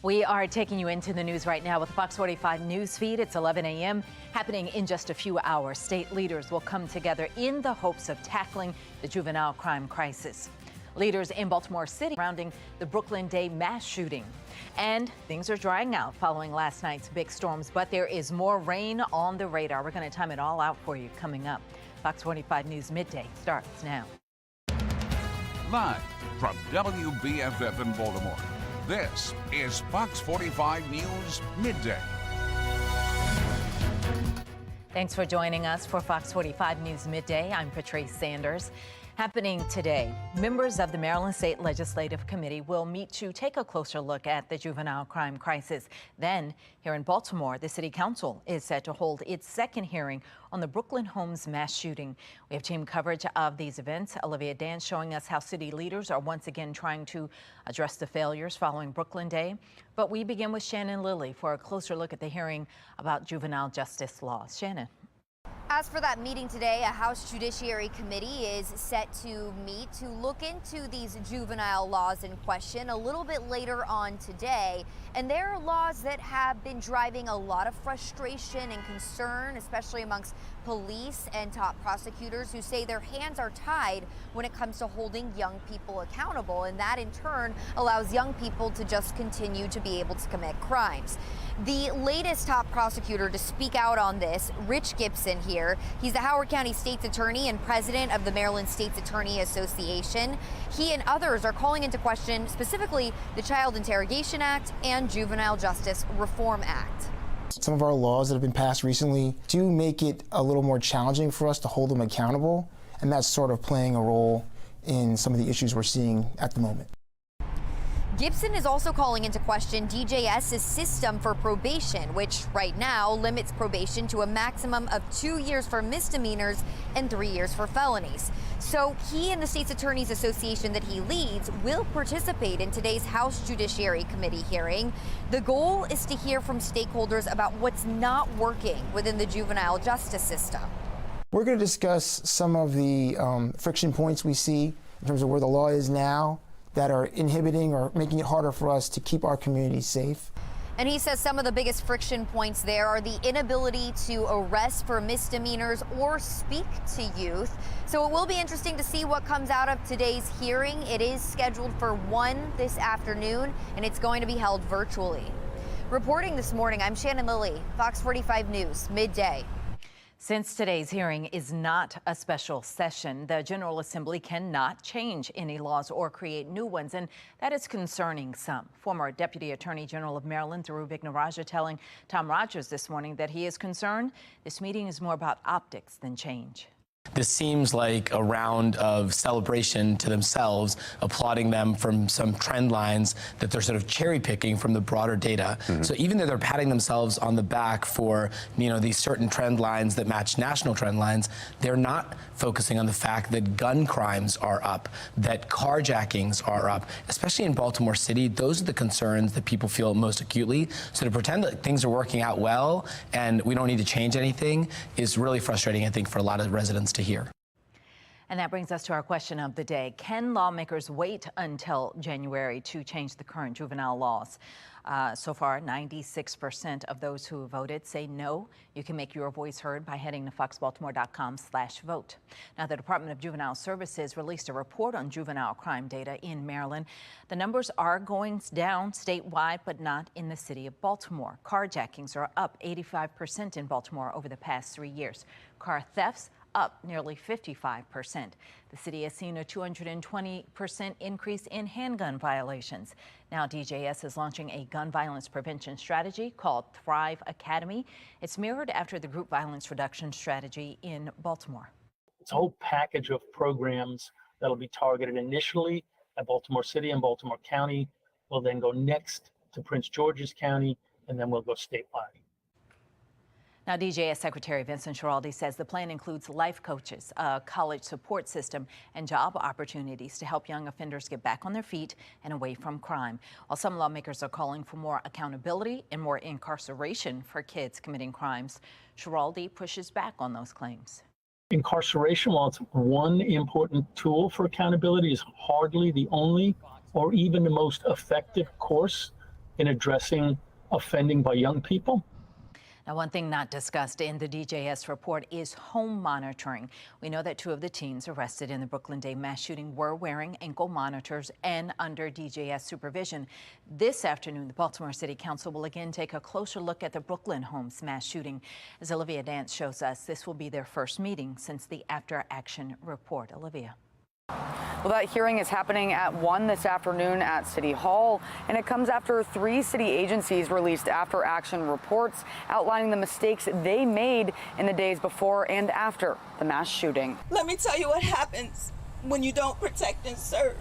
We are taking you into the news right now with the Fox 45 news feed. It's 11 a.m. Happening in just a few hours. State leaders will come together in the hopes of tackling the juvenile crime crisis. Leaders in Baltimore City surrounding the Brooklyn Day mass shooting. And things are drying out following last night's big storms, but there is more rain on the radar. We're going to time it all out for you coming up. Fox 45 News Midday starts now. Live from WBFF in Baltimore, this is Fox 45 News Midday. Thanks for joining us for Fox 45 News Midday. I'm Patrice Sanders. Happening today, members of the Maryland State Legislative Committee will meet to take a closer look at the juvenile crime crisis. Then, here in Baltimore, the City Council is set to hold its second hearing on the Brooklyn Homes mass shooting. We have team coverage of these events. Olivia Dance showing us how city leaders are once again trying to address the failures following Brooklyn Day. But we begin with Shannon Lilly for a closer look at the hearing about juvenile justice laws. Shannon. As for that meeting today, a House Judiciary Committee is set to meet to look into these juvenile laws in question a little bit later on today. And there are laws that have been driving a lot of frustration and concern, especially amongst police and top prosecutors who say their hands are tied when it comes to holding young people accountable. And that in turn allows young people to just continue to be able to commit crimes. The latest top prosecutor to speak out on this, Rich Gibson here. He's the Howard County State's Attorney and president of the Maryland State's Attorney Association. He and others are calling into question specifically the Child Interrogation Act and Juvenile Justice Reform Act. Some of our laws that have been passed recently do make it a little more challenging for us to hold them accountable, and that's sort of playing a role in some of the issues we're seeing at the moment. Gibson is also calling into question DJS's system for probation, which right now limits probation to a maximum of 2 years for misdemeanors and 3 years for felonies. So he and the State's Attorneys Association that he leads will participate in today's House Judiciary Committee hearing. The goal is to hear from stakeholders about what's not working within the juvenile justice system. We're going to discuss some of the friction points we see in terms of where the law is now that are inhibiting or making it harder for us to keep our communities safe. And he says some of the biggest friction points there are the inability to arrest for misdemeanors or speak to youth. So it will be interesting to see what comes out of today's hearing. It is scheduled for 1 this afternoon, and it's going to be held virtually. Reporting this morning, I'm Shannon Lilly, Fox 45 News, Midday. Since today's hearing is not a special session, the General Assembly cannot change any laws or create new ones, and that is concerning some. Former Deputy Attorney General of Maryland, Thuru Vignarajah, telling Tom Rogers this morning that he is concerned this meeting is more about optics than change. This seems like a round of celebration to themselves, applauding them from some trend lines that they're sort of cherry picking from the broader data. So even though they're patting themselves on the back for, these certain trend lines that match national trend lines, they're not focusing on the fact that gun crimes are up, that carjackings are up, especially in Baltimore City. Those are the concerns that people feel most acutely. So to pretend that things are working out well and we don't need to change anything is really frustrating, I think, for a lot of residents to hear. And that brings us to our question of the day. Can lawmakers wait until January to change the current juvenile laws? So far, 96% of those who voted say no. You can make your voice heard by heading to foxbaltimore.com/vote. Now, the Department of Juvenile Services released a report on juvenile crime data in Maryland. The numbers are going down statewide, but not in the city of Baltimore. Carjackings are up 85% in Baltimore over the past 3 years. Car thefts up nearly 55%. The city has seen a 220% increase in handgun violations. Now, DJS is launching a gun violence prevention strategy called Thrive Academy. It's mirrored after the group violence reduction strategy in Baltimore. It's a whole package of programs that'll be targeted initially at Baltimore City and Baltimore County. We'll then go next to Prince George's County, and then we'll go statewide. Now, DJS Secretary Vincent Schiraldi says the plan includes life coaches, a college support system, and job opportunities to help young offenders get back on their feet and away from crime. While some lawmakers are calling for more accountability and more incarceration for kids committing crimes, Schiraldi pushes back on those claims. Incarceration, while it's one important tool for accountability, is hardly the only or even the most effective course in addressing offending by young people. Now, one thing not discussed in the DJS report is home monitoring. We know that 2 of the teens arrested in the Brooklyn Day mass shooting were wearing ankle monitors and under DJS supervision. This afternoon, the Baltimore City Council will again take a closer look at the Brooklyn Homes mass shooting. As Olivia Dance shows us, this will be their first meeting since the after-action report. Olivia. Well, that hearing is happening at 1 this afternoon at City Hall, and it comes after 3 city agencies released after-action reports outlining the mistakes they made in the days before and after the mass shooting. Let me tell you what happens when you don't protect and serve.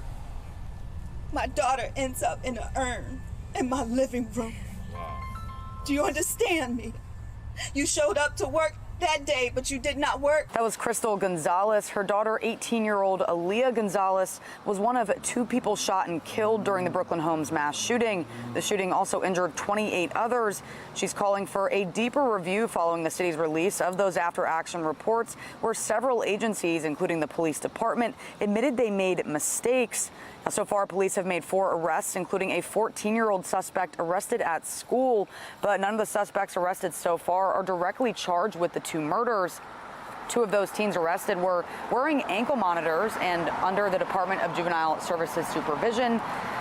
My daughter ends up in an urn in my living room. Do you understand me? You showed up to work that day, but you did not work. That was Crystal Gonzalez. Her daughter, 18-year-old Aaliyah Gonzalez, was one of 2 people shot and killed during the Brooklyn Homes mass shooting. The shooting also injured 28 others. She's calling for a deeper review following the city's release of those after-action reports, where several agencies, including the police department, admitted they made mistakes. Now, so far, police have made 4 arrests, including a 14-year-old suspect arrested at school. But none of the suspects arrested so far are directly charged with the 2 murders. 2 of those teens arrested were wearing ankle monitors and under the Department of Juvenile Services supervision.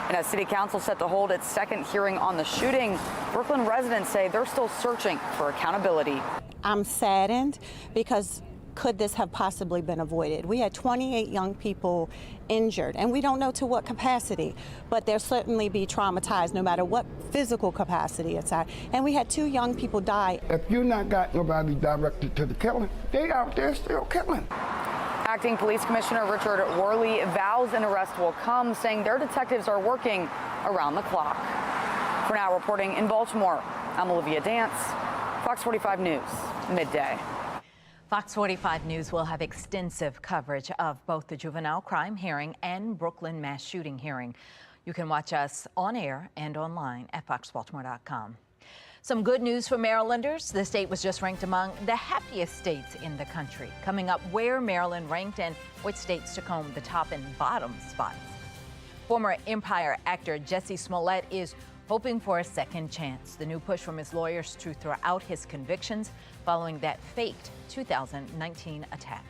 And as City Council set to hold its second hearing on the shooting, Brooklyn residents say they're still searching for accountability. I'm saddened because could this have possibly been avoided? We had 28 young people injured, and we don't know to what capacity, but they'll certainly be traumatized no matter what physical capacity it's at. And we had 2 young people die. If you not got nobody directed to the killing, they out there still killing. Acting Police Commissioner Richard Worley vows an arrest will come, saying their detectives are working around the clock. For now, reporting in Baltimore, I'm Olivia Dance, Fox 45 News, Midday. Fox 45 News will have extensive coverage of both the juvenile crime hearing and Brooklyn mass shooting hearing. You can watch us on air and online at foxbaltimore.com. Some good news for Marylanders. The state was just ranked among the happiest states in the country. Coming up, where Maryland ranked and which states took home the top and bottom spots. Former Empire actor Jussie Smollett is hoping for a second chance. The new push from his lawyers to throw out his convictions following that faked 2019 attack.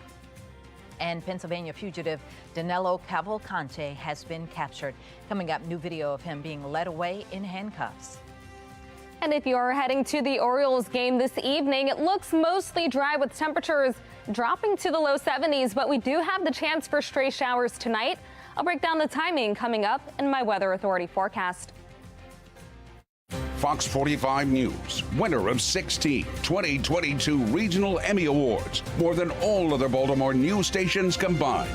And Pennsylvania fugitive Danilo Cavalcante has been captured. Coming up, new video of him being led away in handcuffs. And if you are heading to the Orioles game this evening, it looks mostly dry with temperatures dropping to the low 70s, but we do have the chance for stray showers tonight. I'll break down the timing coming up in my Weather Authority forecast. Fox 45 News, winner of 16 2022 Regional Emmy Awards, more than all other Baltimore news stations combined.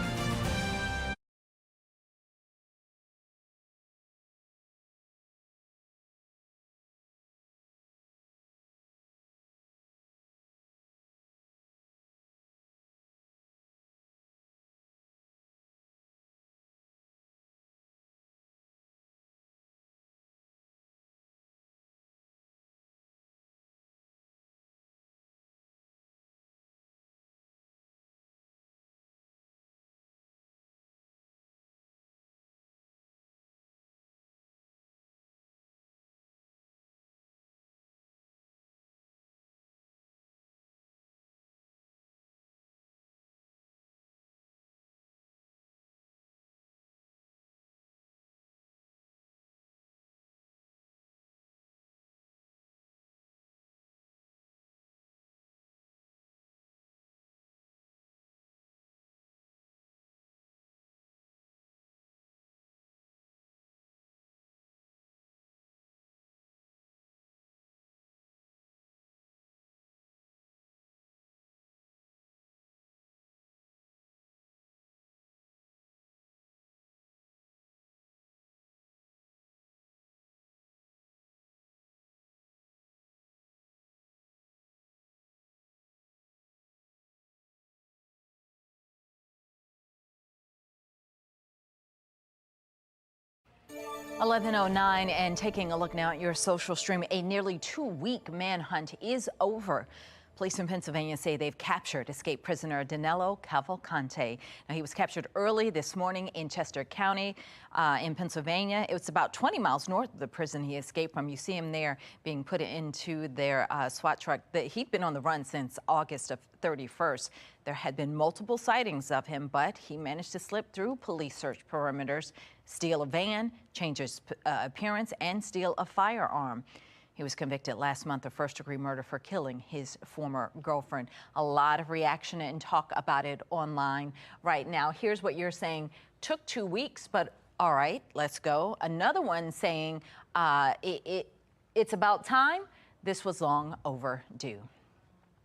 (11:09) and taking a look now at your social stream. A nearly 2-week manhunt is over Police in Pennsylvania say they've captured escaped prisoner Danilo Cavalcante. Now, he was captured early this morning in Chester County in Pennsylvania. It was about 20 miles north of the prison he escaped from. You see him there being put into their SWAT truck. He'd been on the run since August of 31st. There had been multiple sightings of him, but he managed to slip through police search perimeters, steal a van, change his appearance, and steal a firearm. He was convicted last month of first-degree murder for killing his former girlfriend. A lot of reaction and talk about it online right now. Here's what you're saying. Took 2 weeks, but all right, let's go. Another one saying it's about time. This was long overdue.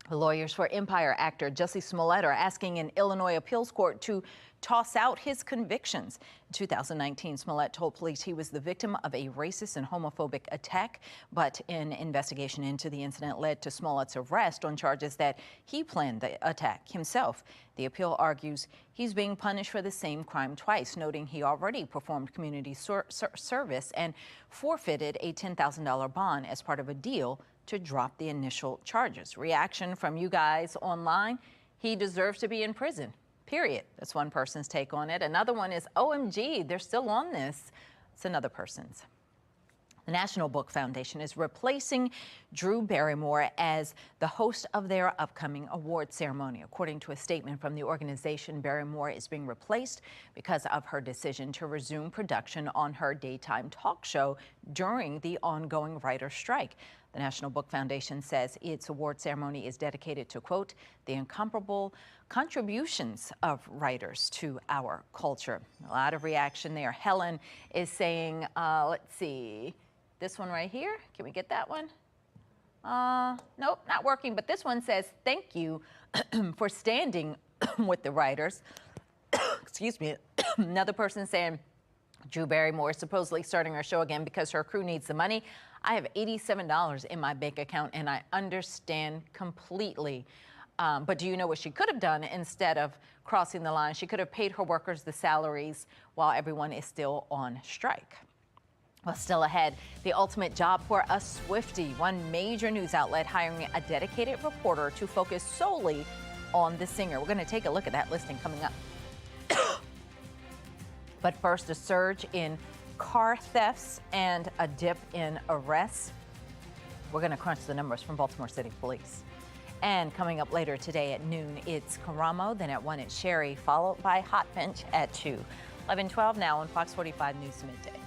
The lawyers for Empire actor Jussie Smollett are asking an Illinois appeals court to toss out his convictions. In 2019, Smollett told police he was the victim of a racist and homophobic attack, but an investigation into the incident led to Smollett's arrest on charges that he planned the attack himself. The appeal argues he's being punished for the same crime twice, noting he already performed community service and forfeited a $10,000 bond as part of a deal to drop the initial charges. Reaction from you guys online: he deserves to be in prison, period. That's one person's take on it. Another one is, OMG, they're still on this. It's another person's. The National Book Foundation is replacing Drew Barrymore as the host of their upcoming award ceremony. According to a statement from the organization, Barrymore is being replaced because of her decision to resume production on her daytime talk show during the ongoing writer's strike. The National Book Foundation says its award ceremony is dedicated to, quote, the incomparable contributions of writers to our culture. A lot of reaction there. Helen is saying, let's see, this one right here. Can we get that one? Nope, not working. But this one says, thank you for standing with the writers. Excuse me. Another person saying, Drew Barrymore is supposedly starting her show again because her crew needs the money. I have $87 in my bank account, and I understand completely. But do you know what she could have done instead of crossing the line? She could have paid her workers the salaries while everyone is still on strike. Well, still ahead, the ultimate job for a Swiftie. One major news outlet hiring a dedicated reporter to focus solely on the singer. We're going to take a look at that listing coming up. But first, a surge in car thefts and a dip in arrests. We're going to crunch the numbers from Baltimore City Police. And coming up later today at noon, it's Karamo, then at 1 it's Sherry, followed by Hot Bench at 2. 11:12 now on Fox 45 News Midday.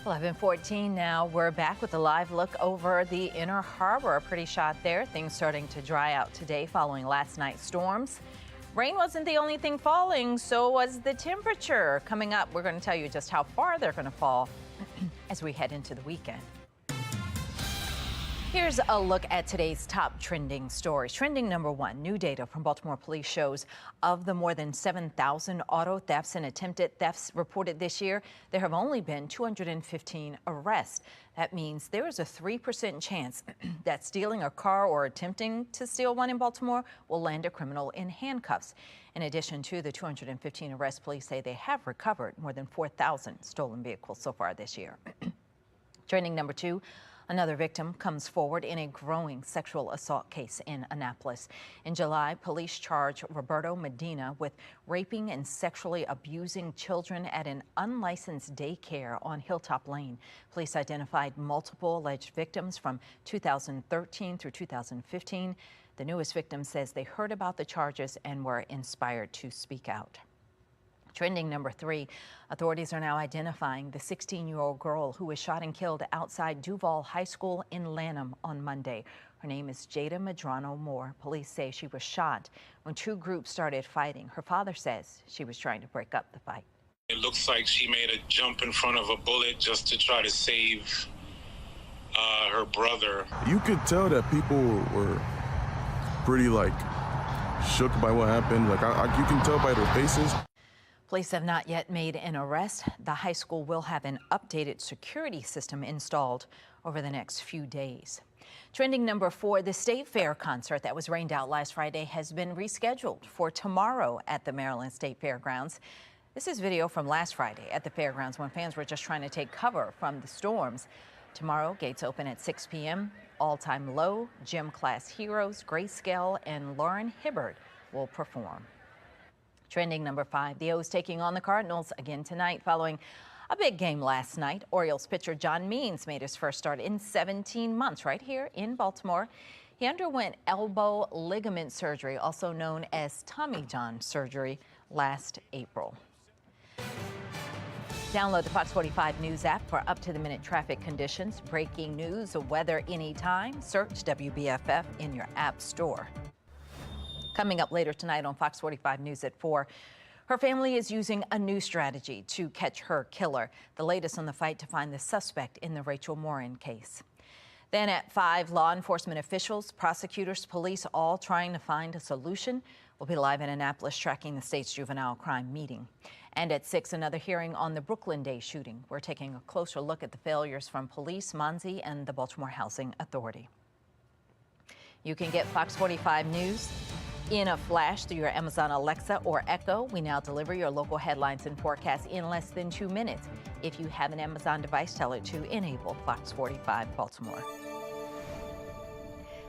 $11:14 now. We're back with a live look over the Inner Harbor. A pretty shot there. Things starting to dry out today following last night's storms. Rain wasn't the only thing falling, so was the temperature. Coming up, we're going to tell you just how far they're going to fall as we head into the weekend. Here's a look at today's top trending stories. Trending number one, new data from Baltimore police shows of the more than 7,000 auto thefts and attempted thefts reported this year, there have only been 215 arrests. That means there is a 3% chance that stealing a car or attempting to steal one in Baltimore will land a criminal in handcuffs. In addition to the 215 arrests, police say they have recovered more than 4,000 stolen vehicles so far this year. Trending number two, another victim comes forward in a growing sexual assault case in Annapolis. In July, police charged Roberto Medina with raping and sexually abusing children at an unlicensed daycare on Hilltop Lane. Police identified multiple alleged victims from 2013 through 2015. The newest victim says they heard about the charges and were inspired to speak out. Trending number three, authorities are now identifying the 16-year-old girl who was shot and killed outside Duval High School in Lanham on Monday. Her name is Jada Medrano Moore. Police say she was shot when two groups started fighting. Her father says she was trying to break up the fight. It looks like she made a jump in front of a bullet just to try to save her brother. You could tell that people were pretty shook by what happened. You can tell by their faces. Police have not yet made an arrest. The high school will have an updated security system installed over the next few days. Trending number four, the State Fair concert that was rained out last Friday has been rescheduled for tomorrow at the Maryland State Fairgrounds. This is video from last Friday at the fairgrounds when fans were just trying to take cover from the storms. Tomorrow, gates open at 6 p.m. All Time Low, Gym Class Heroes, Grayscale, and Lauren Hibbard will perform. Trending number five, the O's taking on the Cardinals again tonight following a big game last night. Orioles pitcher John Means made his first start in 17 months right here in Baltimore. He underwent elbow ligament surgery, also known as Tommy John surgery, last April. Download the Fox 45 News app for up-to-the-minute traffic conditions, breaking news, weather anytime. Search WBFF in your app store. Coming up later tonight on Fox 45 News at 4, her family is using a new strategy to catch her killer. The latest on the fight to find the suspect in the Rachel Morin case. Then at 5, law enforcement officials, prosecutors, police, all trying to find a solution. We'll be live in Annapolis tracking the state's juvenile crime meeting. And at 6, another hearing on the Brooklyn Day shooting. We're taking a closer look at the failures from police, Monzi, and the Baltimore Housing Authority. You can get Fox 45 News in a flash through your Amazon Alexa or Echo. We now deliver your local headlines and forecasts in less than 2 minutes. If you have an Amazon device, tell it to enable Fox 45 Baltimore.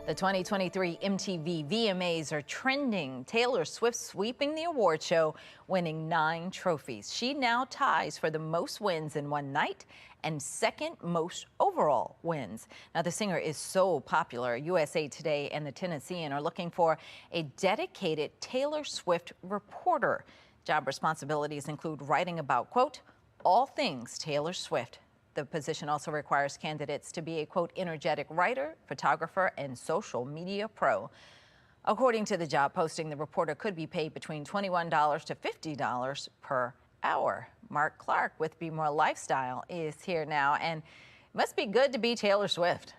The 2023 MTV VMAs are trending. Taylor Swift sweeping the award show, winning 9 trophies. She now ties for the most wins in one night and second most overall wins. Now, the singer is so popular. USA Today and the Tennessean are looking for a dedicated Taylor Swift reporter. Job responsibilities include writing about, quote, all things Taylor Swift. The position also requires candidates to be a, quote, energetic writer, photographer, and social media pro. According to the job posting, the reporter could be paid between $21 to $50 per hour. Mark Clark with Be More Lifestyle is here now, and it must be good to be Taylor Swift.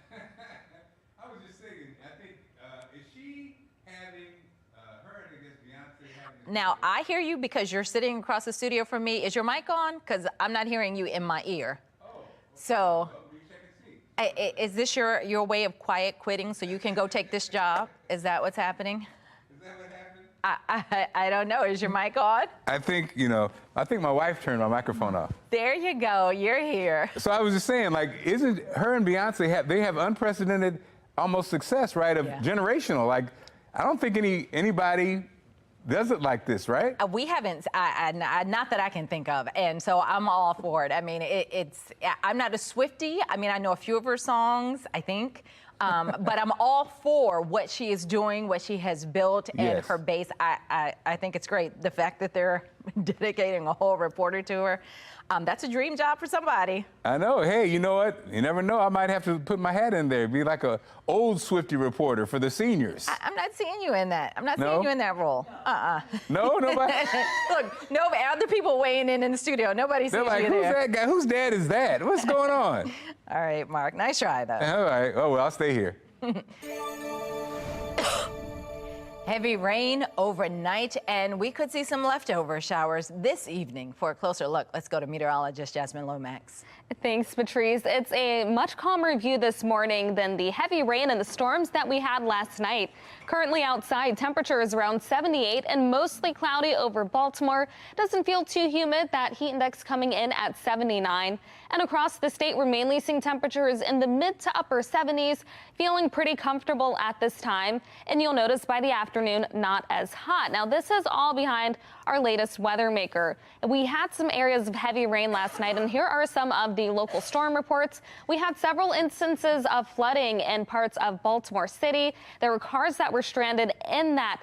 I was just thinking, I think, is she having, her against Beyonce having... Now, I hear you because you're sitting across the studio from me. Is your mic on? Because I'm not hearing you in my ear. Oh, okay. So, Check and see. is this your way of quiet quitting so you can go take this job? Is that what's happening? Is that what happened? I don't know. Is your mic on? I think, I think my wife turned my microphone off. There you go. You're here. So I was just saying, isn't her and Beyonce they have unprecedented almost success, right? Generational. I don't think anybody does it like this, right? We haven't, not that I can think of, and so I'm all for it. I mean, I'm not a Swiftie. I mean, I know a few of her songs, I think, but I'm all for what she is doing, what she has built, and her base. I think it's great. The fact that they're dedicating a whole reporter to her. That's a dream job for somebody. I know. Hey, you know what? You never know. I might have to put my hat in there, be like a old Swiftie reporter for the seniors. I'm not seeing you in that. I'm not No? seeing you in that role. No, nobody. Look, no other people weighing in the studio. Nobody sees They're like, you who's there. that guy? Whose dad is that? What's going on? All right, Mark. Nice try, though. All right. Oh, well, I'll stay here. Heavy rain overnight, and we could see some leftover showers this evening. For a closer look, let's go to meteorologist Jasmine Lomax. Thanks, Patrice. It's a much calmer view this morning than the heavy rain and the storms that we had last night. Currently outside, temperature is around 78 and mostly cloudy over Baltimore. Doesn't feel too humid. That heat index coming in at 79. And across the state, we're mainly seeing temperatures in the mid to upper 70s, feeling pretty comfortable at this time. And you'll notice by the afternoon, not as hot. Now, this is all behind our latest weather maker. We had some areas of heavy rain last night, and here are some of the local storm reports. We had several instances of flooding in parts of Baltimore City. There were cars that were stranded in that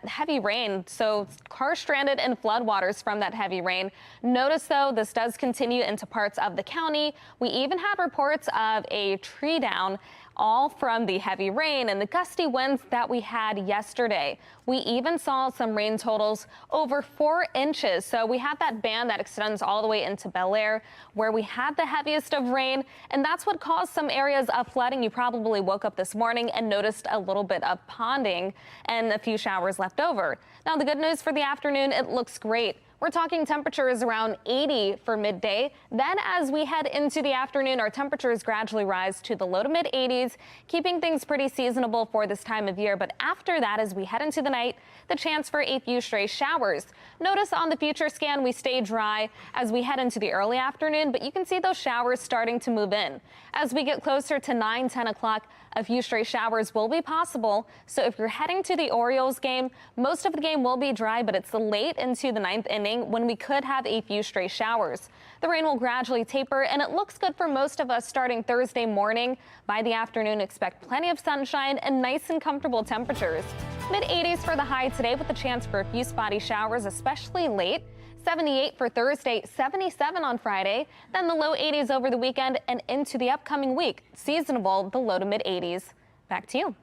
heavy rain, so cars stranded in floodwaters from that heavy rain. Notice, though, this does continue into parts of the county. We even had reports of a tree down, all from the heavy rain and the gusty winds that we had yesterday. We even saw some rain totals over 4 inches. So we had that band that extends all the way into Bel Air, where we had the heaviest of rain, and that's what caused some areas of flooding. You probably woke up this morning and noticed a little bit of ponding and a few showers left over. Now, the good news for the afternoon, it looks great. We're talking temperatures around 80 for midday. Then as we head into the afternoon, our temperatures gradually rise to the low to mid 80s, keeping things pretty seasonable for this time of year. But after that, as we head into the night, the chance for a few stray showers. Notice on the future scan, we stay dry as we head into the early afternoon, but you can see those showers starting to move in. As we get closer to 9, 10 o'clock, a few stray showers will be possible. So if you're heading to the Orioles game, most of the game will be dry, but it's late into the 9th inning when we could have a few stray showers. The rain will gradually taper, and it looks good for most of us starting Thursday morning. By the afternoon, expect plenty of sunshine and nice and comfortable temperatures. Mid-80s for the high today with a chance for a few spotty showers, especially late. 78 for Thursday, 77 on Friday, then the low 80s over the weekend and into the upcoming week. Seasonable, the low to mid 80s. Back to you.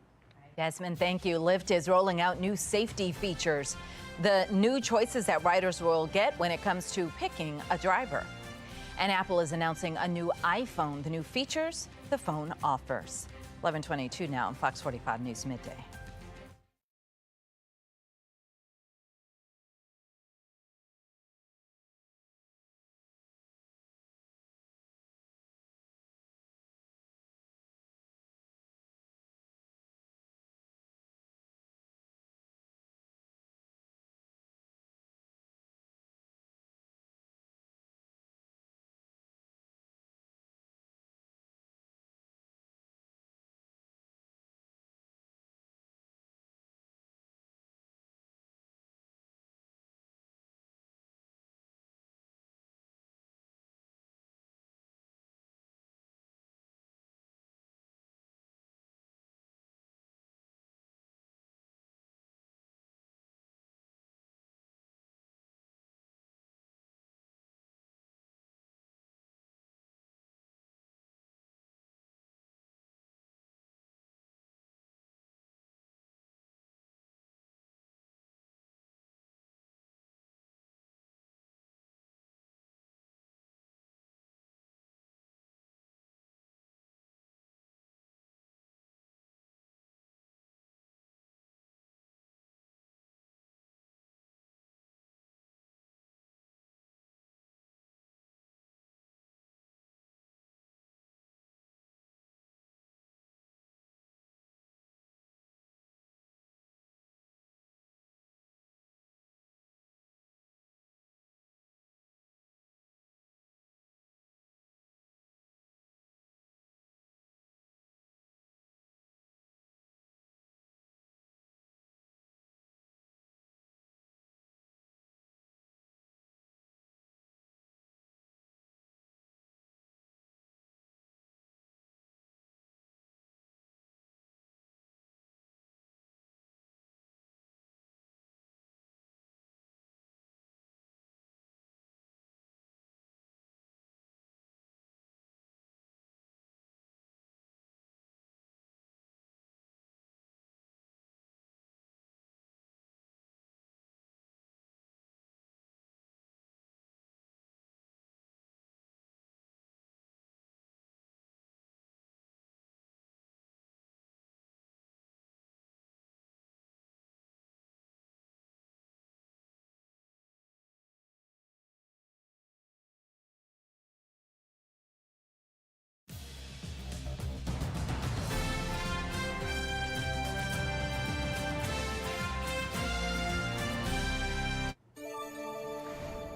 Jasmine, thank you. Lyft is rolling out new safety features, the new choices that riders will get when it comes to picking a driver. And Apple is announcing a new iPhone, the new features the phone offers. 11:22 now on Fox 45 News Midday.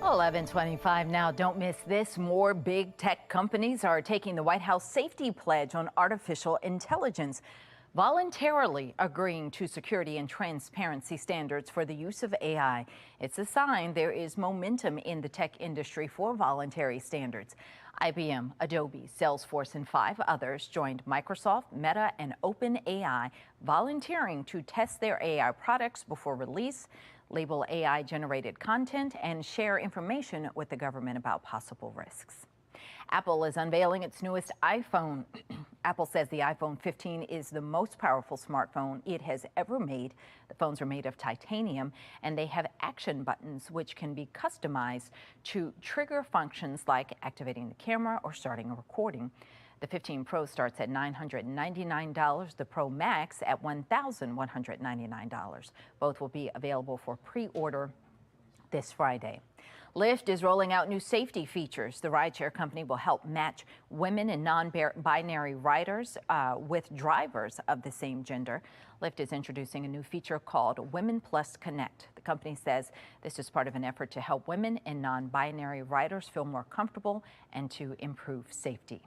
11:25 now. Don't miss this. More big tech companies are taking the White House safety pledge on artificial intelligence, voluntarily agreeing to security and transparency standards for the use of AI. It's a sign there is momentum in the tech industry for voluntary standards. IBM, Adobe, Salesforce, and 5 others joined Microsoft, Meta, and OpenAI, volunteering to test their AI products before release, label AI-generated content, and share information with the government about possible risks. Apple is unveiling its newest iPhone. Apple says the iPhone 15 is the most powerful smartphone it has ever made. The phones are made of titanium, and they have action buttons which can be customized to trigger functions like activating the camera or starting a recording. The 15 Pro starts at $999, the Pro Max at $1,199. Both will be available for pre-order this Friday. Lyft is rolling out new safety features. The rideshare company will help match women and non-binary riders with drivers of the same gender. Lyft is introducing a new feature called Women Plus Connect. The company says this is part of an effort to help women and non-binary riders feel more comfortable and to improve safety.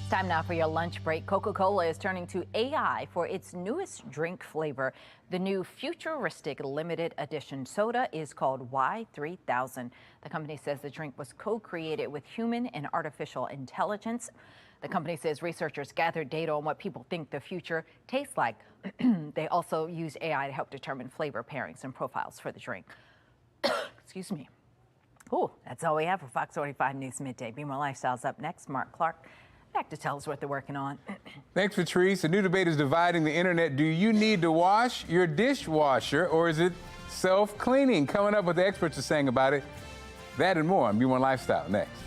Time now for your lunch break. Coca-Cola is turning to AI for its newest drink flavor. The new futuristic limited edition soda is called Y3000. The company says the drink was co-created with human and artificial intelligence. The company says researchers gathered data on what people think the future tastes like. They also use AI to help determine flavor pairings and profiles for the drink. Excuse me. Oh, that's all we have for Fox 45 News Midday. Be More Lifestyle's up next. Mark Clark back to tell us what they're working on. Thanks, Patrice. A new debate is dividing the internet. Do you need to wash your dishwasher, or is it self-cleaning? Coming up, what the experts are saying about it. That and more on Be More Lifestyle next.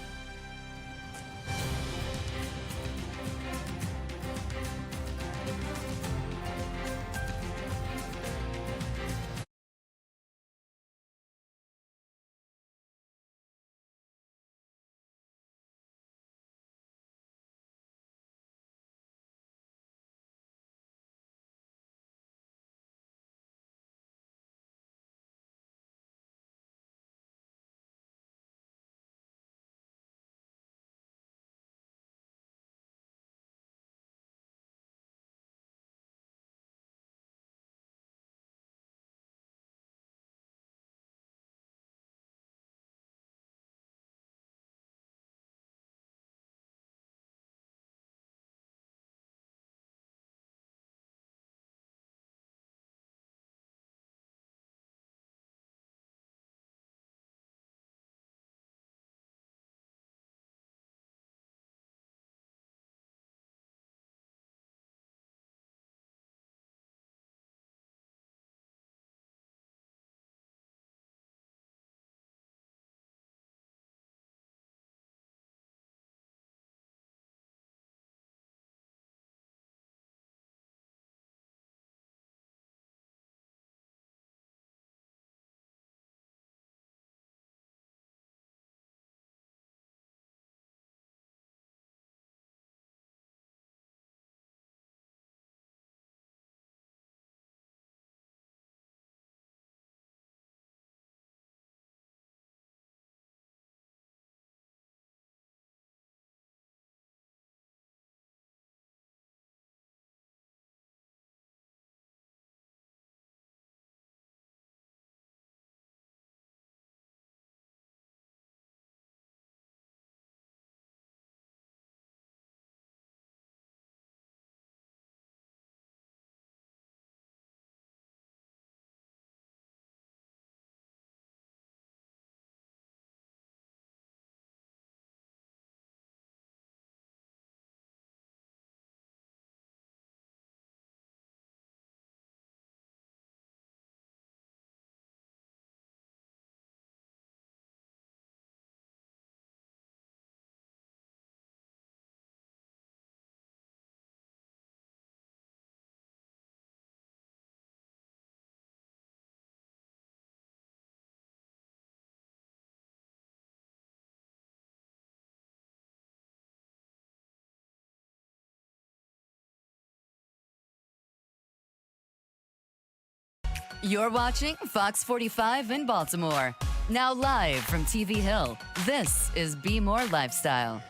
You're watching Fox 45 in Baltimore. Now live from TV Hill, this is Be More Lifestyle.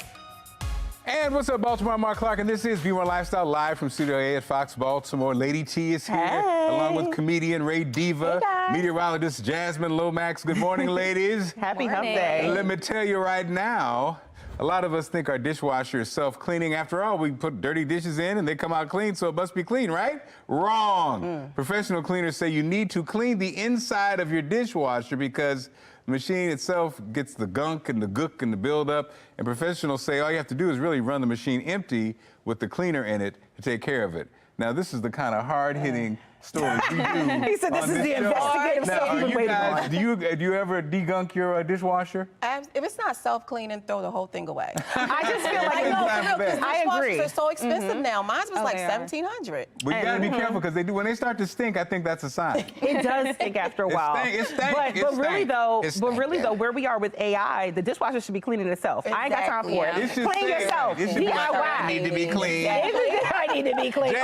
And what's up, Baltimore? I'm Mark Clark, and this is Be More Lifestyle, live from Studio A at Fox Baltimore. Lady T is here, along with comedian Ray Diva, meteorologist Jasmine Lomax. Good morning, ladies. Happy Hump Day. Let me tell you right now, a lot of us think our dishwasher is self-cleaning. After all, we put dirty dishes in and they come out clean, so it must be clean, right? Wrong. Professional cleaners say you need to clean the inside of your dishwasher because the machine itself gets the gunk and the gook and the buildup. And professionals say all you have to do is really run the machine empty with the cleaner in it to take care of it. Now, this is the kind of hard-hitting story we do. He said this is the investigative stuff we've been waiting on. Do you ever degunk your dishwasher? If it's not self-cleaning, throw the whole thing away. I just feel like, I agree. They're so expensive now. Mine was like $1,700. We gotta be careful because when they start to stink, I think that's a sign. It does stink after a while. It stank. But really though, where we are with AI, the dishwasher should be cleaning itself. I ain't got time for it. Clean yourself. DIY. I need to be clean. I need to be clean.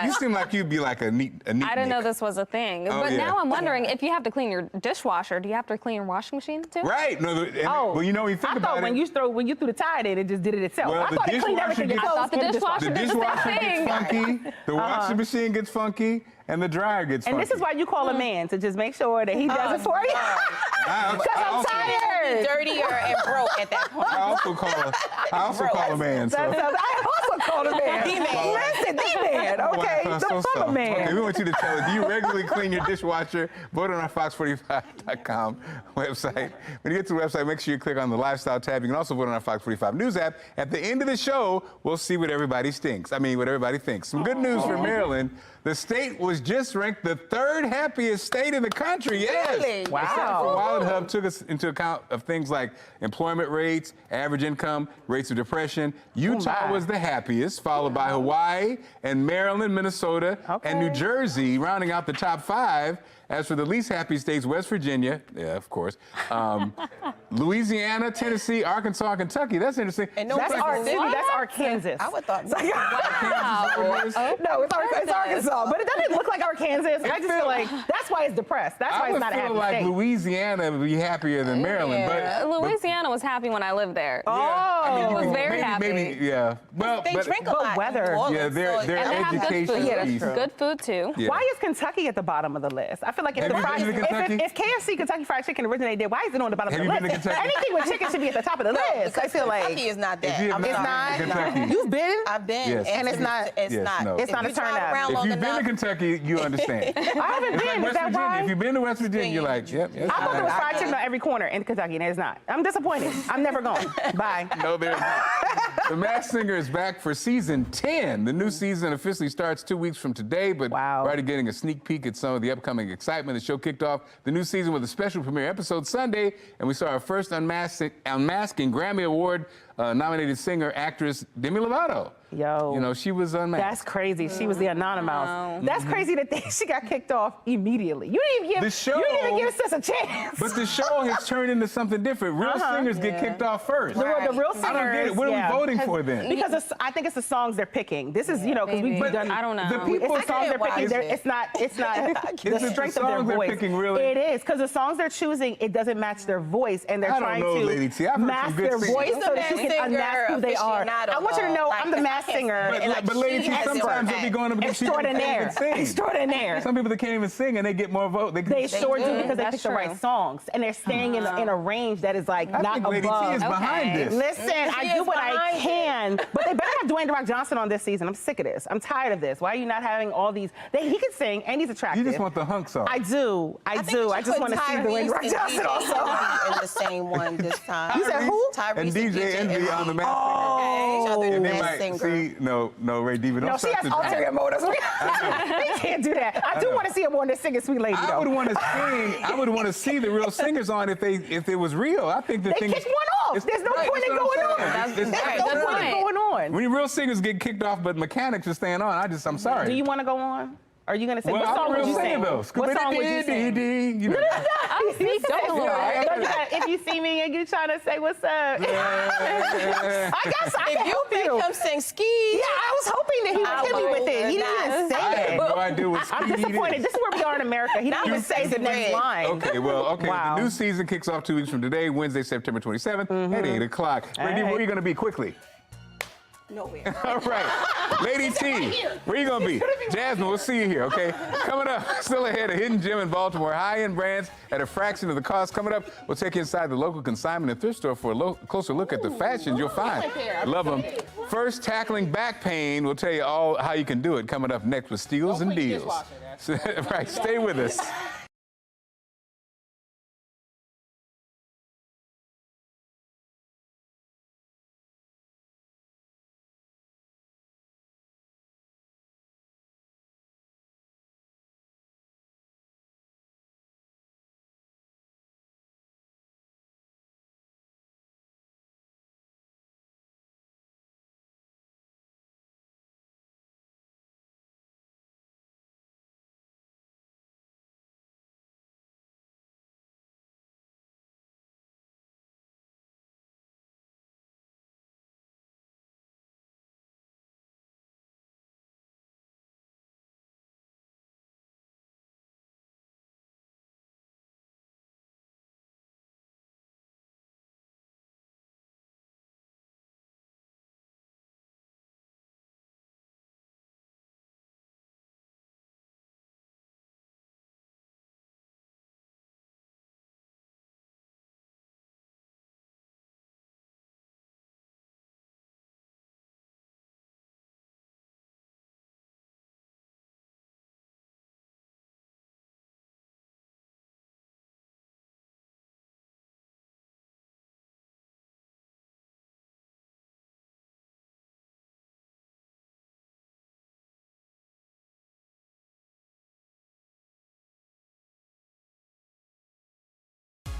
You seem like you'd be like a neat I didn't know this was a thing. But now I'm wondering, if you have to clean your dishwasher, do you have to clean your washing machine too? Right. No. Well, you know, when you think about it. When you threw the tide in, it just did it itself. Well, I thought it cleaned everything itself. I thought the dishwasher did the same thing. Gets funky. The washing machine gets funky. And the dryer gets funky. And this is why you call a man, to just make sure that he does it for you. Because I'm tired. Dirtier and broke at that point. I also call a man. So. I also call a man. D-man. Listen, D-man. Okay, the plumber man. Okay, we want you to tell us, do you regularly clean your dishwasher? Vote on our Fox45.com website. When you get to the website, make sure you click on the Lifestyle tab. You can also vote on our Fox 45 News app. At the end of the show, we'll see what everybody thinks. Some good news for Maryland. The state was just ranked the 3rd happiest state in the country. Yes. Really? Wow. Wallet Hub took us into account of things like employment rates, average income, rates of depression. Utah was the happiest, followed by Hawaii and Maryland, Minnesota, and New Jersey, rounding out the top 5. As for the least happy states, West Virginia, of course, Louisiana, Tennessee, Arkansas, Kentucky. That's interesting. And that's Arkansas. I would thought. Wow. No, it's Arkansas, but it doesn't look like Arkansas. I just feel like that's why it's depressed. That's why it's not a happy state. state. Louisiana would be happier than Maryland, but Louisiana was happy when I lived there. Oh, it was very happy. Maybe, Well, they drink a lot. Weather. Yeah, their education piece. Good food too. Yeah. Why is Kentucky at the bottom of the list? I feel like if KFC Kentucky Fried Chicken originated there, why is it on the bottom of the list? Anything with chicken should be at the top of the list. I feel like Kentucky is not that. It's not. You've been? I've been. Yes. And it's not. It's not. It's not a turn up. If you've been to Kentucky, you understand. I haven't been. Is that why? If you've been to West Virginia, you're like, yep. I thought there was fried chicken on every corner in Kentucky, and it's not. I'm disappointed. I'm never going. Bye. No, there's not. The Masked Singer is back for season 10. The new season officially starts 2 weeks from today, but we're already getting a sneak peek at some of the upcoming excitement. The show kicked off the new season with a special premiere episode Sunday, and we saw our first unmasking Grammy Award nominated singer, actress Demi Lovato. Yo. You know, she was unmasked. That's crazy. She was the anonymous. That's crazy that she got kicked off immediately. You didn't even give us a chance. But the show has turned into something different. Real singers get kicked off first. The real singers. I don't get it. What are we voting for then? Because I think it's the songs they're picking. This is, because we've done. I don't know. The songs they're picking. It's not the strength of their voice. Really? It is, because the songs they're choosing, it doesn't match their voice, and they're trying to mask their voice so that you can unmask who they are. I want you to know I'm the masked singer. But Lady T, sometimes they'll be going up against people that can't even sing. Extraordinaire. Some people that can't even sing and they get more votes. They sure do because they pick the right songs, and they're staying in a range that is like not above. Lady T is behind this. Listen, I do what I can, but they better have Dwayne The Rock Johnson on this season. I'm sick of this. I'm tired of this. Why are you not having all these? He can sing and he's attractive. You just want the hunk song. I do. I just want to see Dwayne The Rock Johnson also. In the same one this time. You said who? And DJ Envy on the Masked Singer. And they might see no Ray Diva. No, she has ulterior motives. We can't do that. I do want to see him on this Singing Sweet Lady, though. I would want to see the real singers on if it was real. I think the thing. They kicked one off. There's no point in going on. There's no point in going on. When real singers get kicked off, but mechanics are staying on, I'm sorry. Do you want to go on? Are you going to sing? Well, what song would you sing? What song would you sing? If you see me and you trying to say what's up, I guess I can help you. Come sing ski. Yeah, I was hoping that he would hit me with it. He didn't say it. I have no I did was I'm speed disappointed. it. This is where we are in America. He didn't even say the next line. Okay, well, okay. Wow. The new season kicks off 2 weeks from today, Wednesday, September 27th at 8 o'clock. Randy, where are you going to be quickly? Nowhere. All right. Lady T, where you going to be? Jasmine, we'll see you here, okay? Coming up, still ahead, a hidden gem in Baltimore. High-end brands at a fraction of the cost. Coming up, we'll take you inside the local consignment and thrift store for a closer look at the fashions you'll find. Love them. First, tackling back pain. We'll tell you all how you can do it. Coming up next with Steals and Deals. Right, stay with us.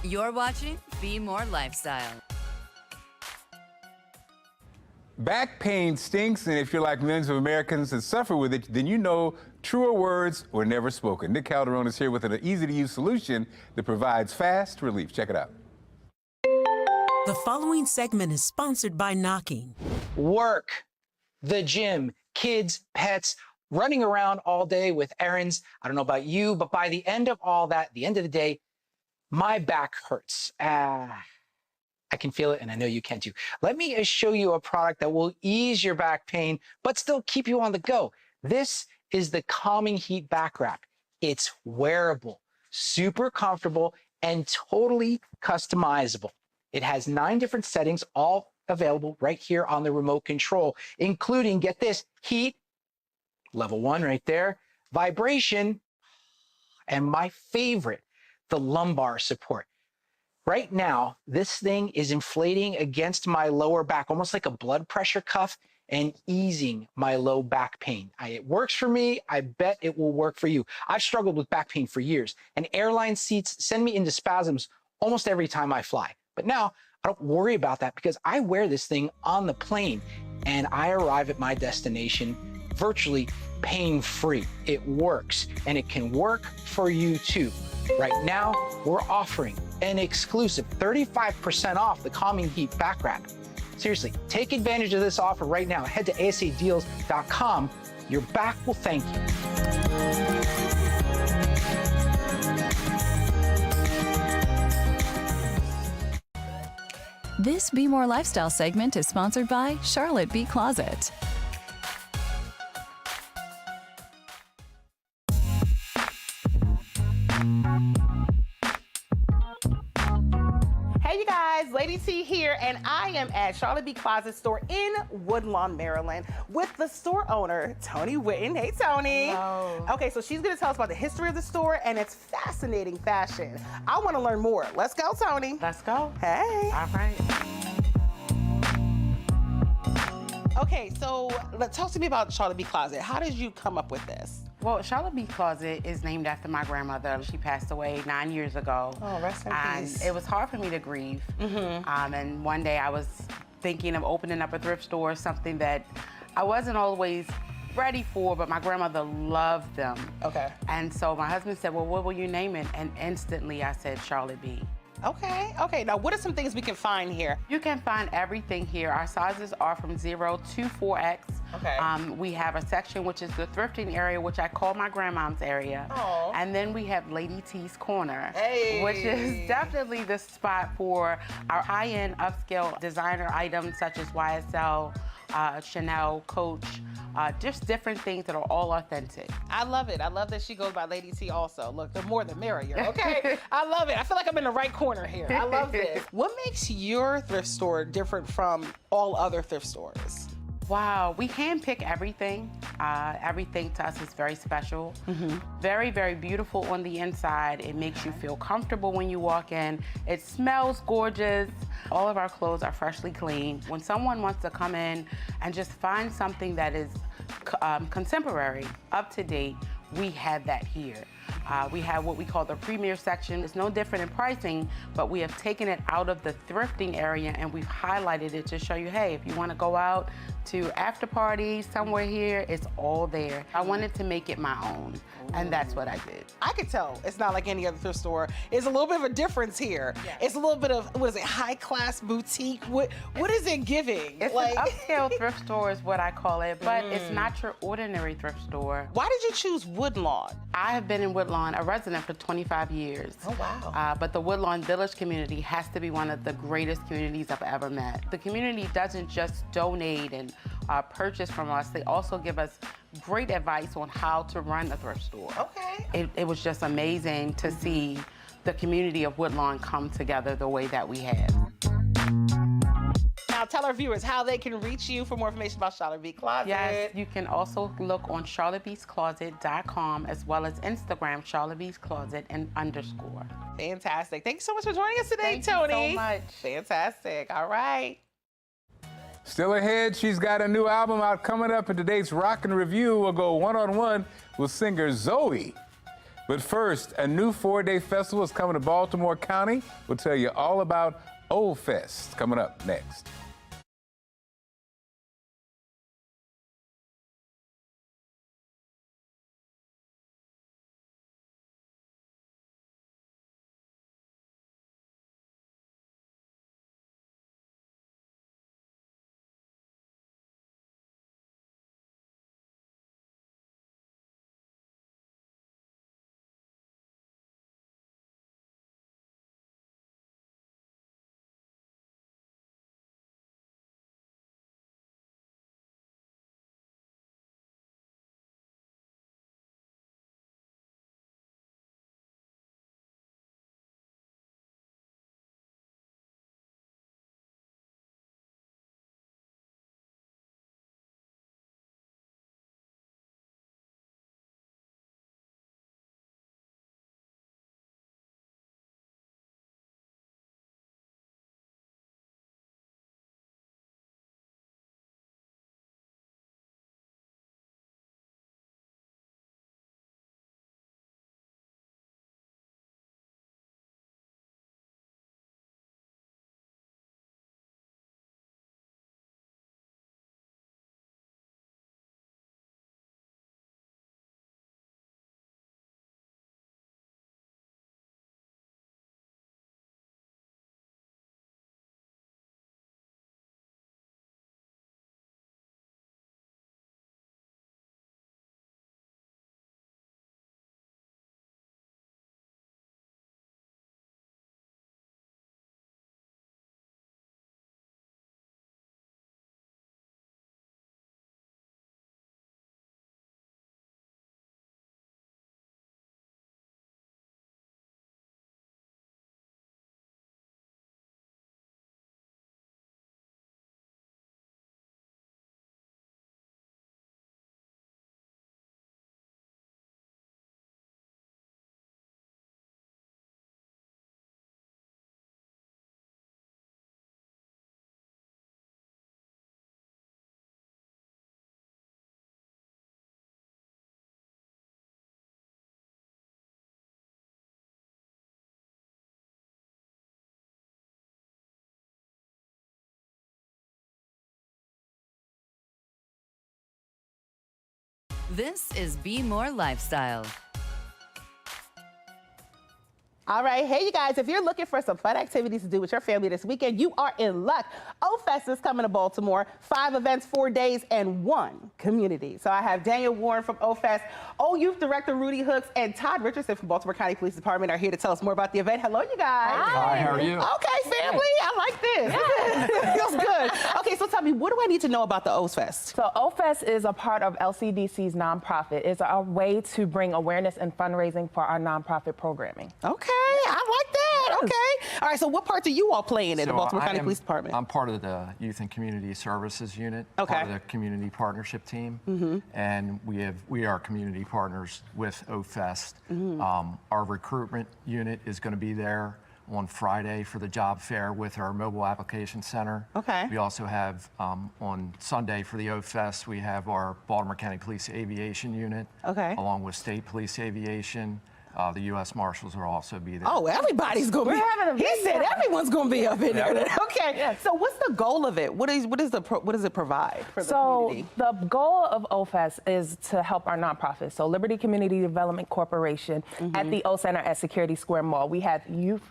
You're watching Be More Lifestyle. Back pain stinks, and if you're like millions of Americans that suffer with it, then you know truer words were never spoken. Nick Calderon is here with an easy-to-use solution that provides fast relief. Check it out. The following segment is sponsored by Knocking. Work, the gym, kids, pets, running around all day with errands. I don't know about you, but by the end of all that, the end of the day, my back hurts. I can feel it, and I know you can too. Let me show you a product that will ease your back pain, but still keep you on the go. This is the Calming Heat Back Wrap. It's wearable, super comfortable, and totally customizable. It has 9 different settings, all available right here on the remote control, including, get this, heat, level 1 right there, vibration, and my favorite, the lumbar support. Right now, this thing is inflating against my lower back, almost like a blood pressure cuff, and easing my low back pain. It works for me. I bet it will work for you. I've struggled with back pain for years, and airline seats send me into spasms almost every time I fly. But now, I don't worry about that because I wear this thing on the plane, and I arrive at my destination virtually pain-free. It works, and it can work for you too. Right now, we're offering an exclusive 35% off the Calming Heat Back Wrap. Seriously, take advantage of this offer right now. Head to asadeals.com. Your back will thank you. This Be More Lifestyle segment is sponsored by Charlotte Beat Closet. Hey you guys, Lady T here, and I am at Charlotte Beat Closet store in Woodlawn, Maryland, with the store owner, Tony Witten. Hey, Tony. Hello. Okay, so she's gonna tell us about the history of the store and its fascinating fashion. I wanna learn more. Let's go, Tony. Let's go. Hey. All right. Okay, so talk to me about Charlotte Beat Closet. How did you come up with this? Well, Charlotte Beat Closet is named after my grandmother. She passed away 9 years ago. Oh, rest in peace. It was hard for me to grieve. And one day I was thinking of opening up a thrift store, something that I wasn't always ready for, but my grandmother loved them. Okay. And so my husband said, well, what will you name it? And instantly I said Charlotte B. Okay. Now, what are some things we can find here? You can find everything here. Our sizes are from 0 to 4X. Okay. We have a section which is the thrifting area, which I call my grandmom's area. Aw. And then we have Lady T's Corner, Hey. which is definitely the spot for our high-end upscale designer items such as YSL, Chanel, Coach, just different things that are all authentic. I love it. I love that she goes by Lady T also. Look, the more the merrier, okay? I love it. I feel like I'm in the right corner here. I love this. What makes your thrift store different from all other thrift stores? Wow, we handpick everything. Everything to us is very special. Very, very beautiful on the inside. It makes you feel comfortable when you walk in. It smells gorgeous. All of our clothes are freshly cleaned. When someone wants to come in and just find something that is contemporary, up to date, we have that here. We have what we call the premier section. It's no different in pricing, but we have taken it out of the thrifting area and we've highlighted it to show you, hey, if you want to go out to after parties somewhere here, it's all there. I wanted to make it my own, and that's what I did. I could tell it's not like any other thrift store. It's a little bit of a difference here. Yes. It's a little bit of, what is it, high-class boutique? What is it giving? It's like an upscale thrift store is what I call it, but it's not your ordinary thrift store. Why did you choose Woodlawn? I have been in Woodlawn, a resident for 25 years. Oh, wow. But the Woodlawn Village community has to be one of the greatest communities I've ever met. The community doesn't just donate and purchase from us, they also give us great advice on how to run a thrift store. Okay. It was just amazing to see the community of Woodlawn come together the way that we have. Now tell our viewers how they can reach you for more information about Charlotte B Closet. Yes, you can also look on charlottebeescloset.com as well as Instagram, charlottebeescloset _. Fantastic. Thank you so much for joining us today, Thank Tony. you so much. Fantastic. All right. Still ahead, she's got a new album out coming up in today's Rockin' Review. We'll go one-on-one with singer Zoe. But first, a new 4-day festival is coming to Baltimore County. We'll tell you all about Old Fest coming up next. This is Be More Lifestyle. All right, hey you guys, if you're looking for some fun activities to do with your family this weekend, you are in luck. O-Fest is coming to Baltimore. 5 events, 4 days, and 1 community. So I have Daniel Warren from O-Fest, O-Youth Director Rudy Hooks, and Todd Richardson from Baltimore County Police Department are here to tell us more about the event. Hello, you guys. Hi, how are you? Okay, family, I like this. Yeah. Feels good. Okay, so tell me, what do I need to know about the O-Fest? So O-Fest is a part of LCDC's nonprofit. It's a way to bring awareness and fundraising for our nonprofit programming. Okay, I like that. Okay. All right, so what part are you all playing in the Baltimore County Police Department? I'm part of the Youth and Community Services Unit, okay, part of the Community Partnership Team, and we are community partners with O-Fest. Our recruitment unit is going to be there on Friday for the job fair with our mobile application center. Okay. We also have on Sunday for the O-Fest, we have our Baltimore County Police Aviation Unit, okay, along with State Police Aviation. The U.S. Marshals will also be there. Oh, everybody's going to be. He said everyone's going to be up in there. Okay. Yes. So what's the goal of it? What does it provide for the community? So the goal of O-Fest is to help our nonprofits. So Liberty Community Development Corporation at the O Center at Security Square Mall. We have youth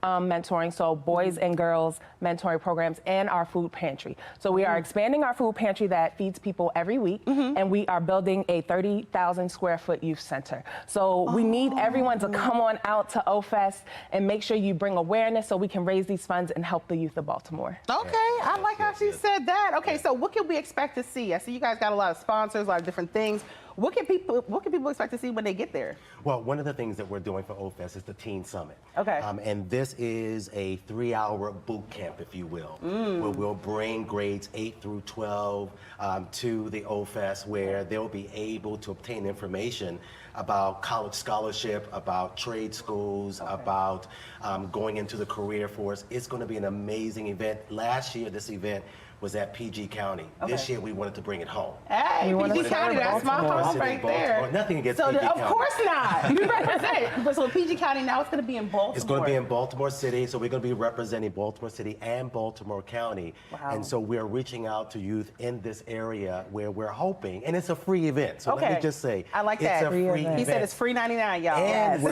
mentoring, so boys and girls mentoring programs, and our food pantry. So we are expanding our food pantry that feeds people every week, and we are building a 30,000 square foot youth center. So we need everyone to come on out to O-Fest and make sure you bring awareness so we can raise these funds and help the youth of Baltimore. Okay, I like how she said that. Okay, so what can we expect to see? I see you guys got a lot of sponsors, a lot of different things. What can people expect to see when they get there? Well, one of the things that we're doing for O-Fest is the Teen Summit. Okay. And this is a 3-hour boot camp, if you will, where we'll bring grades 8 through 12 to the O-Fest, where they'll be able to obtain information about college scholarship, about trade schools, about going into the career force. It's going to be an amazing event. Last year, this event was at PG County. This year, we wanted to bring it home. Hey, PG County, that's my home right there. Nothing against PG County. Of course not. You represent. But so PG County, now it's going to be in Baltimore. It's going to be in Baltimore City, so we're going to be representing Baltimore City and Baltimore County. Wow. And so we're reaching out to youth in this area where we're hoping, and it's a free event. So let me just say, I like that. It's a free event. He said it's free 99, y'all. And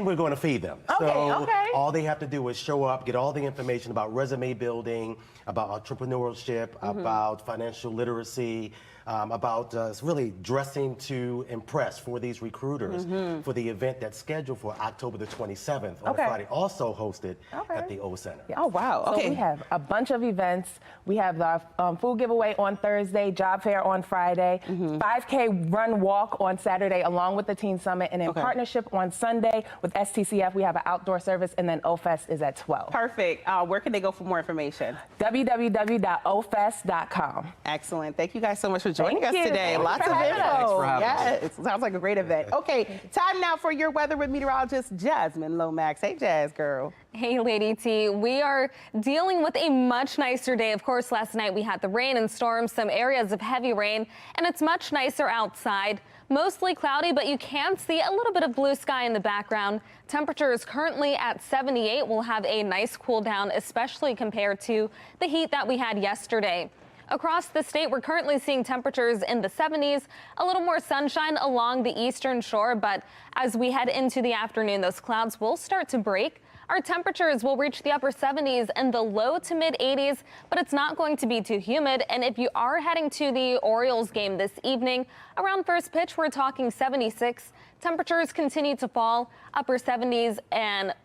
we're going to feed them. Okay, so all they have to do is show up, get all the information about resume building, about entrepreneurship, about financial literacy, about really dressing to impress for these recruiters for the event that's scheduled for October the 27th on a Friday, also hosted at the O Center. Oh, wow. Okay. So we have a bunch of events. We have the food giveaway on Thursday, job fair on Friday, 5K run walk on Saturday along with the Teen Summit, and in partnership on Sunday with STCF, we have an outdoor service, and then O-Fest is at 12. Perfect. Where can they go for more information? www.ofest.com. Excellent. Thank you guys so much for joining us today. Lots of info. Yeah, it sounds like a great event. Okay, time now for your weather with meteorologist Jasmine Lomax. Hey, Jazz girl. Hey, Lady T. We are dealing with a much nicer day. Of course, last night we had the rain and storms, some areas of heavy rain, and it's much nicer outside. Mostly cloudy, but you can see a little bit of blue sky in the background. Temperature is currently at 78. We'll have a nice cool down, especially compared to the heat that we had yesterday. Across the state, we're currently seeing temperatures in the 70s, a little more sunshine along the eastern shore, but as we head into the afternoon, those clouds will start to break. Our temperatures will reach the upper 70s and the low to mid 80s, but it's not going to be too humid. And if you are heading to the Orioles game this evening, around first pitch, we're talking 76. Temperatures continue to fall, upper 70s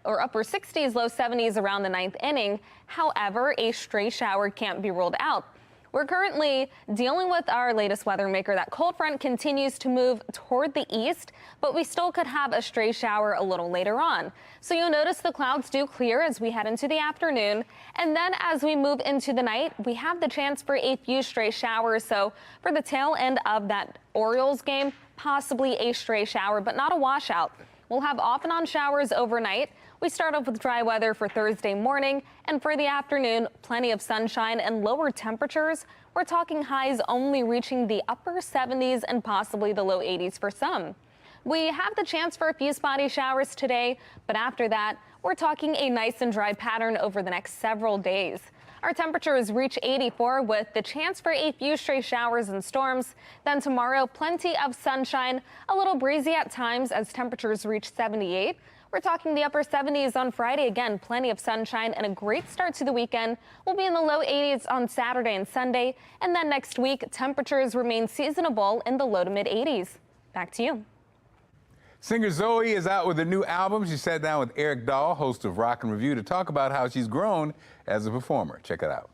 or upper 60s, low 70s around the 9th inning. However, a stray shower can't be ruled out. We're currently dealing with our latest weather maker. That cold front continues to move toward the east, but we still could have a stray shower a little later on. So you'll notice the clouds do clear as we head into the afternoon. And then as we move into the night, we have the chance for a few stray showers. So for the tail end of that Orioles game, possibly a stray shower, but not a washout. We'll have off and on showers overnight. We start off with dry weather for Thursday morning, and for the afternoon, plenty of sunshine and lower temperatures. We're talking highs only reaching the upper 70s and possibly the low 80s for some. We have the chance for a few spotty showers today, but after that, we're talking a nice and dry pattern over the next several days. Our temperatures reach 84 with the chance for a few stray showers and storms. Then tomorrow, plenty of sunshine, a little breezy at times as temperatures reach 78. We're talking the upper 70s on Friday. Again, plenty of sunshine and a great start to the weekend. We'll be in the low 80s on Saturday and Sunday. And then next week, temperatures remain seasonable in the low to mid 80s. Back to you. Singer Zoe is out with a new album. She sat down with Eric Dahl, host of Rock and Review, to talk about how she's grown as a performer. Check it out.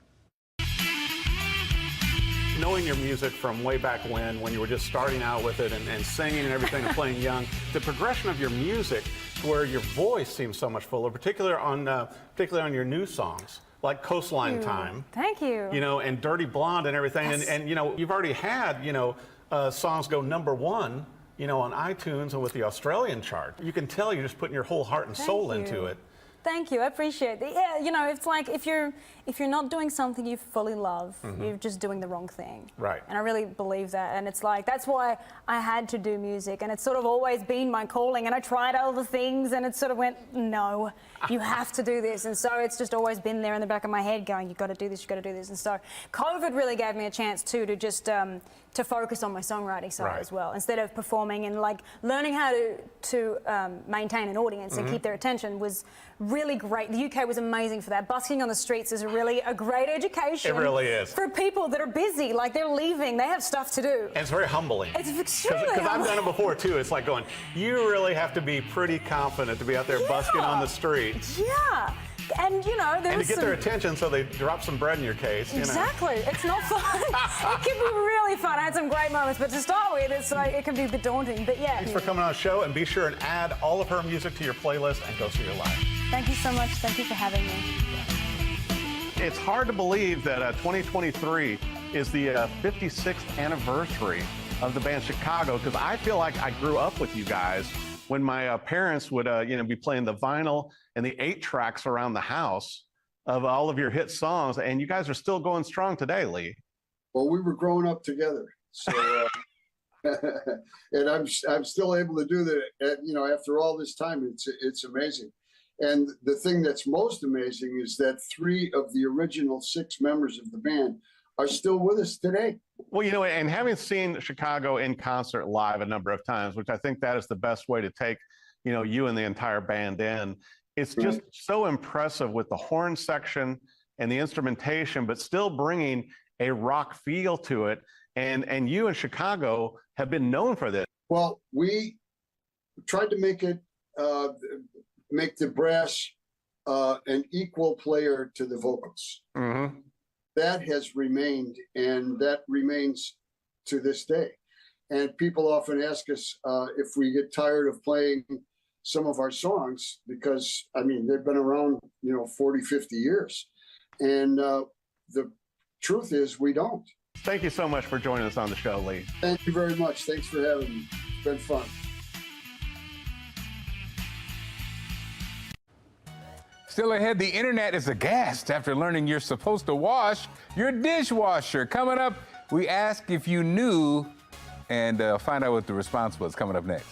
Knowing your music from way back when you were just starting out with it and singing and everything and playing young, the progression of your music to where your voice seems so much fuller, particularly on your new songs, like Coastline Time. Thank you. You know, and Dirty Blonde and everything. Yes. And you know, you've already had, you know, songs go #1, you know, on iTunes and with the Australian chart. You can tell you're just putting your whole heart and soul into it. Thank you. I appreciate it. Yeah, you know, it's like if you're not doing something you fully love, you're just doing the wrong thing. Right. And I really believe that. And it's like, that's why I had to do music. And it's sort of always been my calling. And I tried other things and it sort of went, no, you have to do this. And so it's just always been there in the back of my head going, you've got to do this, you've got to do this. And so COVID really gave me a chance too to just to focus on my songwriting side as well. Instead of performing and like learning how to maintain an audience and keep their attention was really great. The UK was amazing for that. Busking on the streets is really a great education. It really is. For people that are busy, like they're leaving, they have stuff to do. And it's very humbling. It's extremely Because I've humbling. done it before too. It's like going, you really have to be pretty confident to be out there busking on the street. Yeah. And you know, And to get their attention so they drop some bread in your case. You know. Exactly. It's not fun. It can be really fun. I had some great moments, but to start with, it's like it can be a bit daunting. But yeah. Thanks for coming on the show, and be sure and add all of her music to your playlist and go see her live. Thank you so much. Thank you for having me. It's hard to believe that 2023 is the 56th anniversary of the band Chicago, because I feel like I grew up with you guys when my parents would you know, be playing the vinyl and the 8-tracks around the house of all of your hit songs, and you guys are still going strong today, Lee. Well, we were growing up together, so and I'm still able to do that. You know, after all this time, it's amazing. And the thing that's most amazing is that 3 of the original 6 members of the band are still with us today. Well, you know, and having seen Chicago in concert live a number of times, which I think that is the best way to take, you know, you and the entire band in, it's just so impressive with the horn section and the instrumentation, but still bringing a rock feel to it. And you and Chicago have been known for this. Well, we tried to make it, make the brass an equal player to the vocals. That has remained, and that remains to this day. And people often ask us if we get tired of playing some of our songs, because, I mean, they've been around, you know, 40, 50 years. And the truth is we don't. Thank you so much for joining us on the show, Lee. Thank you very much. Thanks for having me. It's been fun. Still ahead, the internet is aghast after learning you're supposed to wash your dishwasher. Coming up, we ask if you knew and find out what the response was. Coming up next.